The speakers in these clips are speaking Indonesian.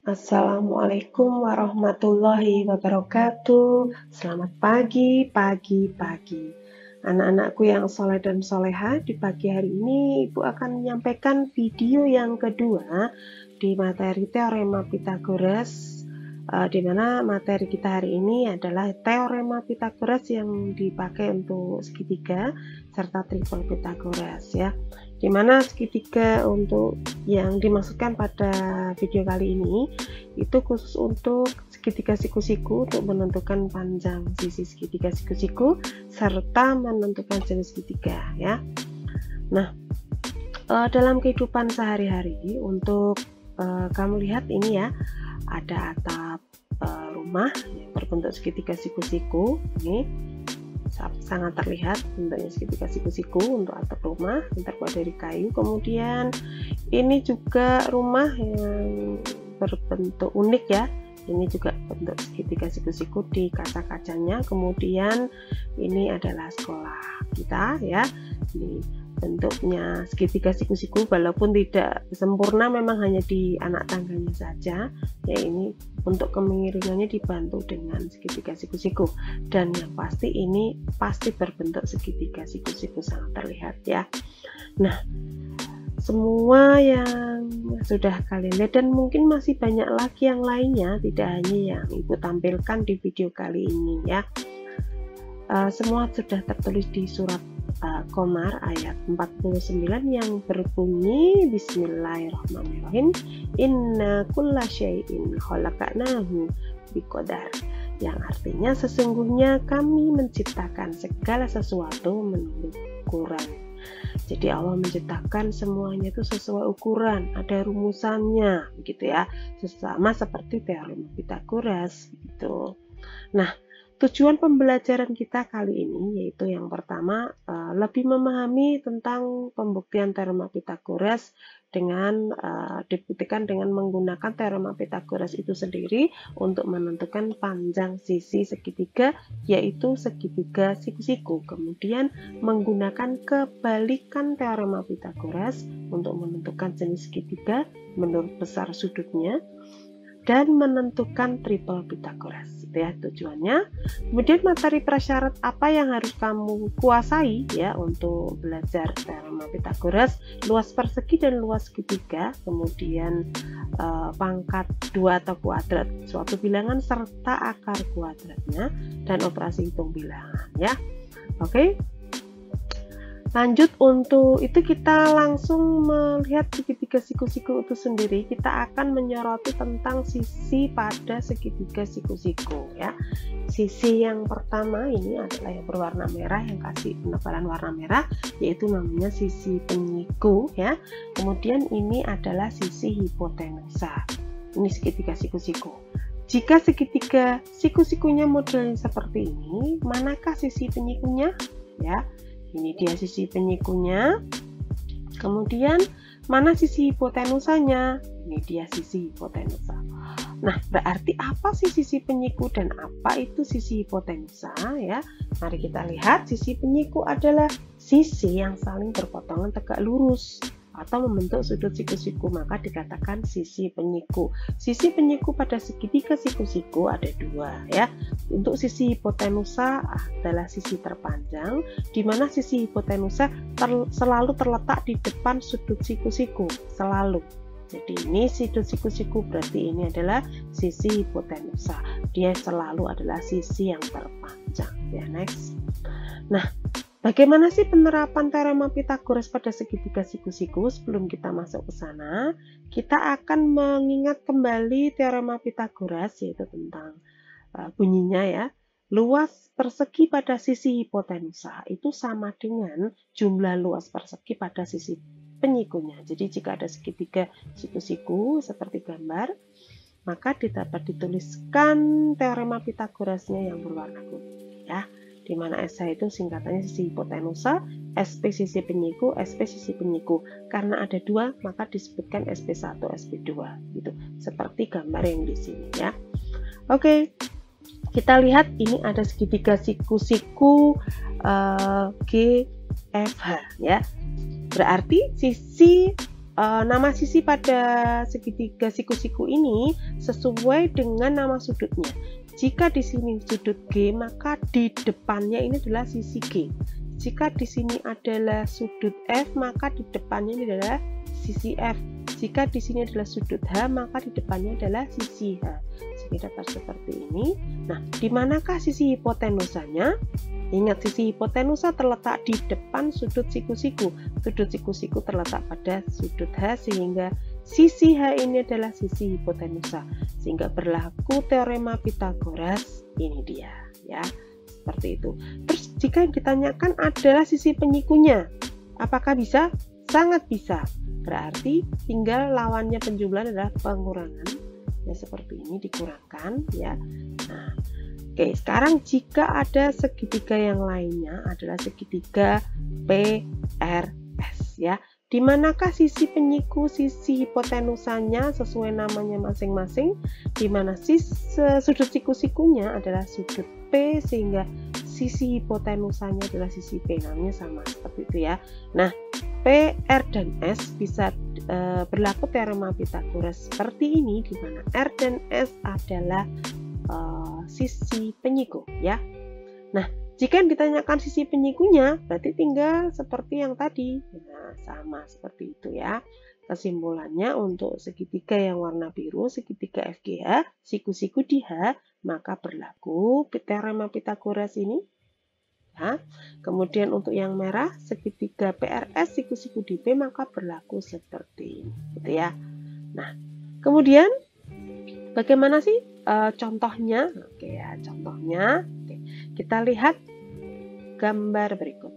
Assalamualaikum warahmatullahi wabarakatuh. Selamat pagi, pagi. Anak-anakku yang soleh dan soleha, di pagi hari ini Ibu akan menyampaikan video yang kedua di materi Teorema Pitagoras, di mana materi kita hari ini adalah Teorema Pitagoras yang dipakai untuk segitiga serta triple Pitagoras ya. Dimana segitiga untuk yang dimaksudkan pada video kali ini itu khusus untuk segitiga siku-siku untuk menentukan panjang sisi segitiga siku-siku serta menentukan jenis segitiga ya. Nah, dalam kehidupan sehari-hari untuk kamu lihat ini ya, ada atap rumah yang berbentuk segitiga siku-siku. Ini sangat terlihat bentuknya segitiga siku-siku untuk atap rumah yang terbuat dari kayu. Kemudian ini juga rumah yang berbentuk unik ya, ini juga bentuk segitiga siku-siku di kaca-kacanya. Kemudian ini adalah sekolah kita ya, ini bentuknya segitiga siku-siku walaupun tidak sempurna, memang hanya di anak tangganya saja ya. Ini untuk kemiringannya dibantu dengan segitiga siku-siku, dan yang pasti ini pasti berbentuk segitiga siku-siku, sangat terlihat ya. Nah, semua yang sudah kalian lihat dan mungkin masih banyak lagi yang lainnya, tidak hanya yang Ibu tampilkan di video kali ini ya. Semua sudah tertulis di surat Qamar ayat 49 yang berbunyi Bismillahirrahmanirrahim, inna kulla syai'in khalaqnahu biqadar, yang artinya sesungguhnya kami menciptakan segala sesuatu menurut ukuran. Jadi Allah menciptakan semuanya itu sesuai ukuran, ada rumusannya begitu ya, sama seperti teorema Pitagoras gitu. Nah, tujuan pembelajaran kita kali ini yaitu yang pertama, lebih memahami tentang pembuktian teorema Pitagoras dengan dibuktikan dengan menggunakan teorema Pitagoras itu sendiri untuk menentukan panjang sisi segitiga, yaitu segitiga siku-siku. Kemudian menggunakan kebalikan teorema Pitagoras untuk menentukan jenis segitiga menurut besar sudutnya, dan menentukan triple Pitagoras itu ya tujuannya. Kemudian materi prasyarat apa yang harus kamu kuasai ya untuk belajar teorema Pitagoras: luas persegi dan luas segitiga, kemudian pangkat 2 atau kuadrat suatu bilangan serta akar kuadratnya, dan operasi hitung bilangan ya. Oke, lanjut, untuk itu kita langsung melihat segitiga siku-siku itu sendiri. Kita akan menyoroti tentang sisi pada segitiga siku-siku ya. Sisi yang pertama ini adalah yang berwarna merah, yang kasih penebalan warna merah, yaitu namanya sisi penyiku ya. Kemudian ini adalah sisi hipotenusa, ini segitiga siku-siku. Jika segitiga siku-sikunya modelnya seperti ini, manakah sisi penyikunya ya? Ini dia sisi penyikunya. Kemudian mana sisi hipotenusanya? Ini dia sisi hipotenusa. Nah, berarti apa sih sisi penyiku dan apa itu sisi hipotenusa ya? Mari kita lihat. Sisi penyiku adalah sisi yang saling berpotongan tegak lurus atau membentuk sudut siku-siku, maka dikatakan sisi penyiku. Sisi penyiku pada segitiga siku-siku ada dua ya. Untuk sisi hipotenusa adalah sisi terpanjang, di mana sisi hipotenusa selalu terletak di depan sudut siku-siku, selalu. Jadi ini sudut siku-siku, berarti ini adalah sisi hipotenusa. Dia selalu adalah sisi yang terpanjang ya. Next. Nah, bagaimana sih penerapan teorema Pitagoras pada segitiga siku-siku? Sebelum kita masuk ke sana, kita akan mengingat kembali teorema Pitagoras, yaitu tentang bunyinya ya. Luas persegi pada sisi hipotenusa itu sama dengan jumlah luas persegi pada sisi penyikunya. Jadi jika ada segitiga siku-siku seperti gambar, maka dapat dituliskan teorema Pitagorasnya yang berwarna kuning ya. Di mana SH itu singkatannya sisi hipotenusa, SP sisi penyiku, SP sisi penyiku. Karena ada dua, maka disebutkan SP1, SP2 gitu. Seperti gambar yang di sini ya. Oke, kita lihat ini ada segitiga siku-siku GFH ya. Berarti sisi nama sisi pada segitiga siku-siku ini sesuai dengan nama sudutnya. Jika di sini sudut G, maka di depannya ini adalah sisi G. Jika di sini adalah sudut F, maka di depannya ini adalah sisi F. Jika di sini adalah sudut H, maka di depannya adalah sisi H. Jadi dapat seperti ini. Nah, di manakah sisi hipotenusanya? Ingat, sisi hipotenusa terletak di depan sudut siku-siku. Sudut siku-siku terletak pada sudut H, sehingga sisi H ini adalah sisi hipotenusa. Sehingga berlaku teorema Pythagoras, ini dia, ya. Seperti itu. Terus jika ditanyakan adalah sisi penyikunya, apakah bisa? Sangat bisa. Berarti tinggal lawannya penjumlahan adalah pengurangan. Ya, seperti ini dikurangkan, ya. Nah, oke, sekarang jika ada segitiga yang lainnya adalah segitiga PRS, ya. Di manakah sisi penyiku, sisi hipotenusanya sesuai namanya masing-masing, di mana sudut siku-sikunya adalah sudut P, sehingga sisi hipotenusanya adalah sisi P, namanya sama seperti itu, ya. Nah, P, R, dan S bisa berlaku teorema Pythagoras seperti ini, di mana R dan S adalah sisi penyiku, ya. Nah, jika ditanyakan sisi penyikunya, berarti tinggal seperti yang tadi. Nah, sama seperti itu, ya. Kesimpulannya untuk segitiga yang warna biru, segitiga FGH, siku-siku di H, maka berlaku teorema Pythagoras ini. Ya. Kemudian untuk yang merah, segitiga PRS, siku-siku di P, maka berlaku seperti ini, gitu ya. Nah, kemudian bagaimana sih contohnya? Oke, ya, contohnya. Oke, kita lihat gambar berikut.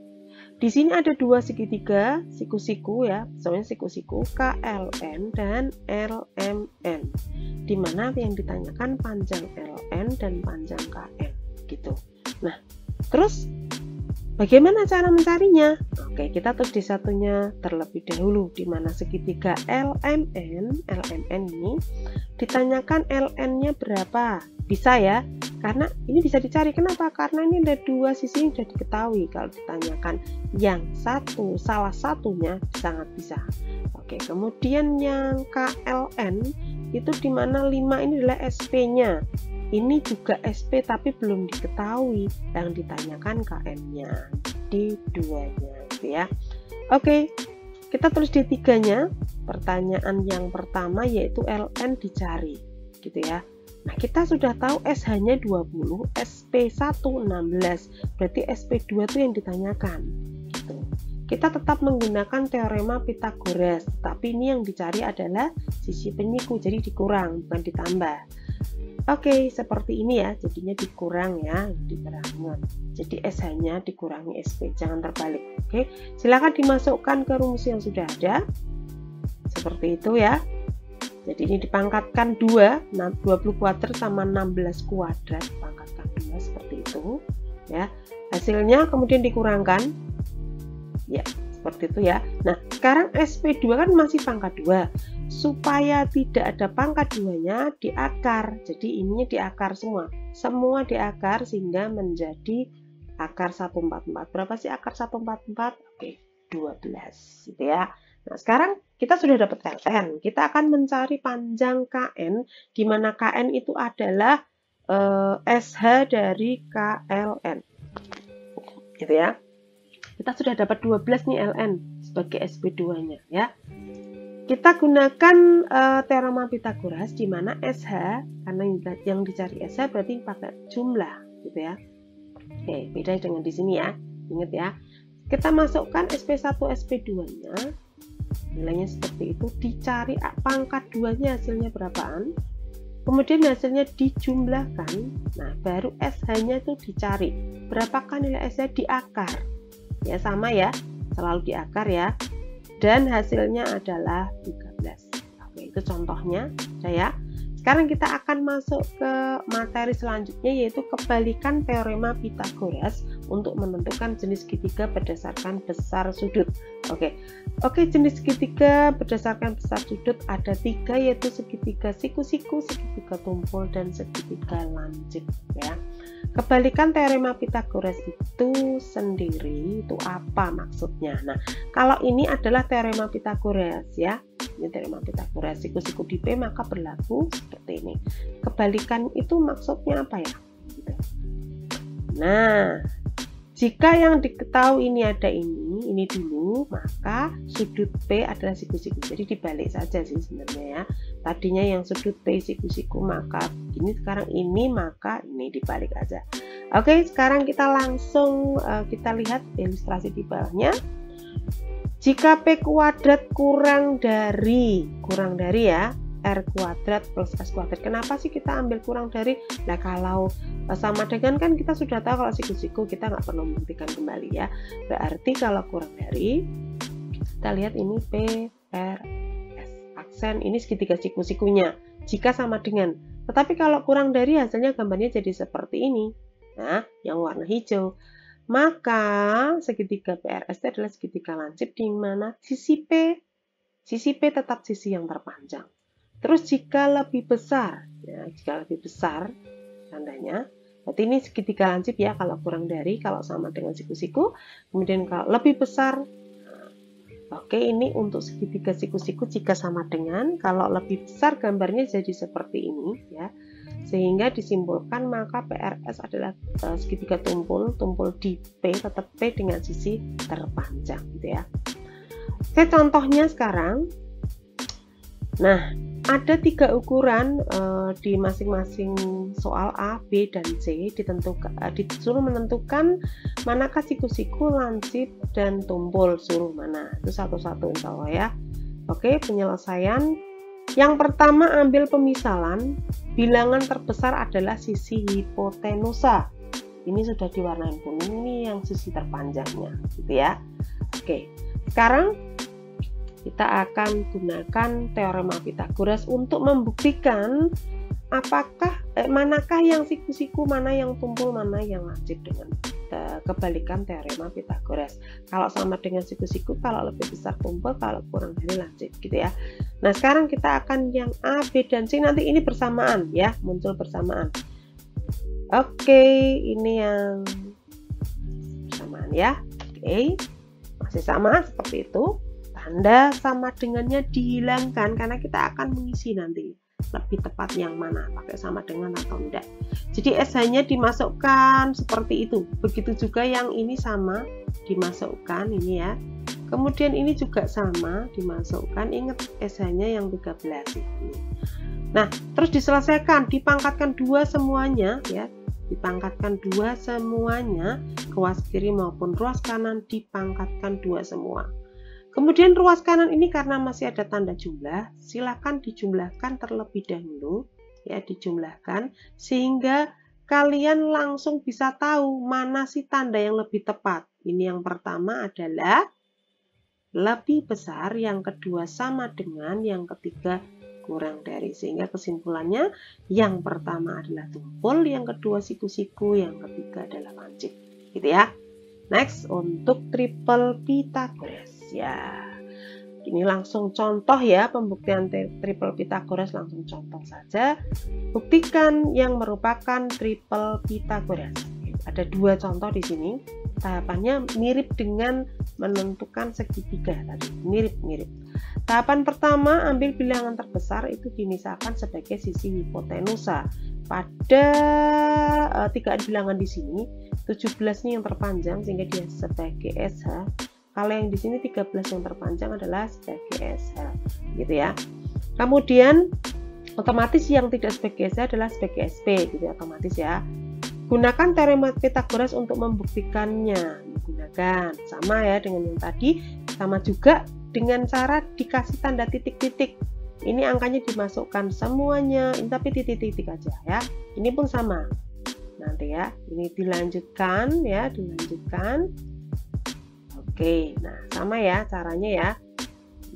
Di sini ada dua segitiga siku-siku, ya, misalnya siku-siku KLN dan LMN, di mana yang ditanyakan panjang LN dan panjang KN, gitu. Nah, terus bagaimana cara mencarinya? Oke, kita tulis di satunya terlebih dahulu, di mana segitiga LMN ini ditanyakan LN-nya berapa? Bisa, ya, karena ini bisa dicari. Kenapa? Karena ini ada dua sisi yang sudah diketahui. Kalau ditanyakan yang satu, salah satunya sangat bisa. Oke, kemudian yang KLN itu di mana 5 ini adalah SP-nya. Ini juga SP tapi belum diketahui, yang ditanyakan KN-nya, di duanya, gitu ya. Oke, kita tulis di tiganya. Pertanyaan yang pertama yaitu LN dicari, gitu ya. Nah, kita sudah tahu SH-nya 20, SP1 16, berarti SP2 itu yang ditanyakan, gitu. Kita tetap menggunakan teorema Pythagoras, tapi ini yang dicari adalah sisi penyiku, jadi dikurang, bukan ditambah. Oke, seperti ini, ya, jadinya dikurang, ya, dikurangi. Jadi SH-nya dikurangi SP, jangan terbalik. Oke, silakan dimasukkan ke rumus yang sudah ada, seperti itu, ya. Jadi ini dipangkatkan 2, 20 kuadrat sama 16 kuadrat, dipangkatkan 2 seperti itu, ya. Hasilnya kemudian dikurangkan, ya, seperti itu, ya. Nah, sekarang SP2 kan masih pangkat 2. Supaya tidak ada pangkat 2-nya, di akar. Jadi ininya di akar semua. Semua di akar sehingga menjadi akar 144. Berapa sih akar 144? Oke, 12, gitu ya. Nah, sekarang kita sudah dapat LN. Kita akan mencari panjang KN, di mana KN itu adalah SH dari KLN. Gitu ya. Kita sudah dapat 12 nih LN sebagai SP2-nya, ya. Kita gunakan teorema Pythagoras, di mana SH, karena yang dicari SH berarti pakai jumlah, gitu ya. Oke, beda dengan di sini, ya. Ingat, ya. Kita masukkan SP1, SP2-nya. Nilainya seperti itu, dicari pangkat 2-nya hasilnya berapaan, kemudian hasilnya dijumlahkan. Nah, baru SH-nya itu dicari. Berapakah nilai SH di akar? Ya, sama, ya, selalu di akar, ya. Dan hasilnya adalah 13. Oke, itu contohnya, ya. Sekarang kita akan masuk ke materi selanjutnya, yaitu kebalikan teorema Pythagoras untuk menentukan jenis segitiga berdasarkan besar sudut. Oke, jenis segitiga berdasarkan besar sudut ada 3, yaitu segitiga siku-siku, segitiga tumpul, dan segitiga lancip, ya. Kebalikan teorema Pythagoras itu sendiri itu apa maksudnya? Nah, kalau ini adalah teorema Pythagoras, ya. Ini teorema Pythagoras. Siku-siku di P maka berlaku seperti ini. Kebalikan itu maksudnya apa ya? Gitu. Nah, jika yang diketahui ini ada ini dulu, maka sudut P adalah siku-siku. Jadi dibalik saja sih sebenarnya ya. Tadinya yang sudut P siku-siku, maka ini sekarang ini, maka ini dibalik aja. Oke, sekarang kita langsung kita lihat ilustrasi di bawahnya. Jika P kuadrat kurang dari ya R kuadrat plus S kuadrat. Kenapa sih kita ambil kurang dari? Nah, kalau sama dengan kan kita sudah tahu kalau siku-siku kita nggak perlu membuktikan kembali ya. Berarti kalau kurang dari, kita lihat ini P, R, S. Aksen ini segitiga siku-sikunya. Jika sama dengan. Tetapi kalau kurang dari hasilnya gambarnya jadi seperti ini. Nah, yang warna hijau. Maka segitiga PRS itu adalah segitiga lancip di mana sisi P tetap sisi yang terpanjang. Terus jika lebih besar, ya, jika lebih besar tandanya, berarti ini segitiga lancip ya kalau kurang dari, kalau sama dengan siku-siku. Kemudian kalau lebih besar, oke, ini untuk segitiga siku-siku jika sama dengan, kalau lebih besar gambarnya jadi seperti ini ya. Sehingga disimpulkan maka PRS adalah segitiga tumpul di P, tetap P dengan sisi terpanjang gitu ya. Oke, contohnya sekarang. Nah, ada 3 ukuran di masing-masing soal A, B, dan C. Disuruh menentukan manakah siku-siku, lancip, dan tumpul, suruh mana. Itu satu-satu insya Allah ya. Oke, penyelesaian. Yang pertama ambil pemisalan, bilangan terbesar adalah sisi hipotenusa. Ini sudah diwarnain kuning, ini yang sisi terpanjangnya, gitu ya. Oke, sekarang kita akan gunakan teorema Pythagoras untuk membuktikan manakah yang siku-siku, mana yang tumpul, mana yang lancip dengan kebalikan teorema Pythagoras. Kalau sama dengan siku-siku, kalau lebih besar tumpul, kalau kurang dari lancip gitu ya. Nah, sekarang kita akan yang A, B, dan C nanti ini bersamaan ya, muncul bersamaan. Oke, ini yang bersamaan ya. Oke, masih sama seperti itu. Tanda sama dengannya dihilangkan karena kita akan mengisi nanti lebih tepat yang mana, pakai sama dengan atau enggak. Jadi SH-nya dimasukkan seperti itu. Begitu juga yang ini sama dimasukkan ini ya. Kemudian ini juga sama dimasukkan. Ingat SH-nya yang 13 ini. Nah, terus diselesaikan, dipangkatkan 2 semuanya ya. Dipangkatkan 2 semuanya, ruas kiri maupun ruas kanan dipangkatkan 2 semua. Kemudian ruas kanan ini karena masih ada tanda jumlah, silakan dijumlahkan terlebih dahulu ya, dijumlahkan sehingga kalian langsung bisa tahu mana sih tanda yang lebih tepat. Ini yang pertama adalah lebih besar, yang kedua sama dengan, yang ketiga kurang dari. Sehingga kesimpulannya yang pertama adalah tumpul, yang kedua siku-siku, yang ketiga adalah lancip. Gitu ya. Next untuk triple Pythagoras. Ya, ini langsung contoh ya, pembuktian triple Pythagoras, langsung contoh saja. Buktikan yang merupakan triple Pythagoras. Ada 2 contoh di sini. Tahapannya mirip dengan menentukan segitiga tadi, mirip-mirip. Tahapan pertama, ambil bilangan terbesar itu dimisalkan sebagai sisi hipotenusa. Pada 3 bilangan di sini, 17 ini yang terpanjang sehingga dia sebagai SH. Kalau yang di sini 13 yang terpanjang adalah sebagai SH, gitu ya. Kemudian otomatis yang tidak sebagai SH adalah sebagai SP, gitu ya, otomatis ya. Gunakan teorema Pythagoras untuk membuktikannya. Gunakan sama ya dengan yang tadi, sama juga dengan cara dikasih tanda titik-titik. Ini angkanya dimasukkan semuanya, tapi titik-titik aja ya. Ini pun sama. Nanti ya, ini dilanjutkan ya, dilanjutkan. Oke, nah sama ya caranya ya.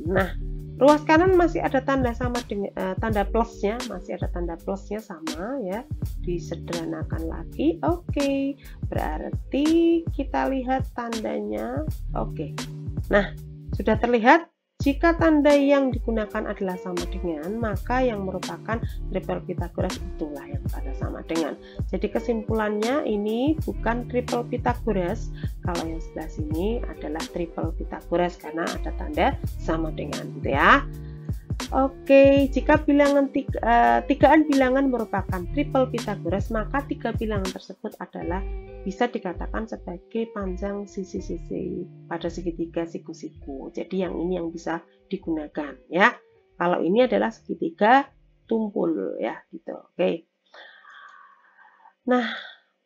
Nah, ruas kanan masih ada tanda sama dengan tanda plusnya, masih ada tanda plusnya sama ya. Disederhanakan lagi. Oke, berarti kita lihat tandanya. Oke. Nah, sudah terlihat. Jika tanda yang digunakan adalah sama dengan, maka yang merupakan triple Pythagoras itulah yang tanda sama dengan. Jadi kesimpulannya ini bukan triple Pythagoras. Kalau yang sebelah sini adalah triple Pythagoras karena ada tanda sama dengan, gitu ya. Oke, jika tigaan bilangan merupakan triple Pythagoras, maka tiga bilangan tersebut adalah bisa dikatakan sebagai panjang sisi-sisi pada segitiga siku-siku. Jadi yang ini yang bisa digunakan ya. Kalau ini adalah segitiga tumpul ya gitu. Oke. Nah,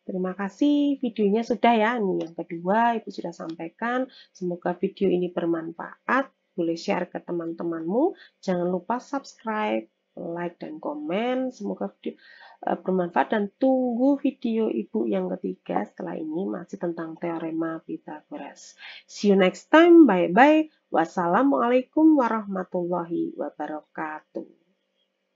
terima kasih videonya sudah ya. Ini yang kedua Ibu sudah sampaikan. Semoga video ini bermanfaat. Boleh share ke teman-temanmu. Jangan lupa subscribe, like, dan komen. Semoga video bermanfaat dan tunggu video Ibu yang ketiga setelah ini masih tentang teorema Pythagoras. See you next time. Bye-bye. Wassalamualaikum warahmatullahi wabarakatuh.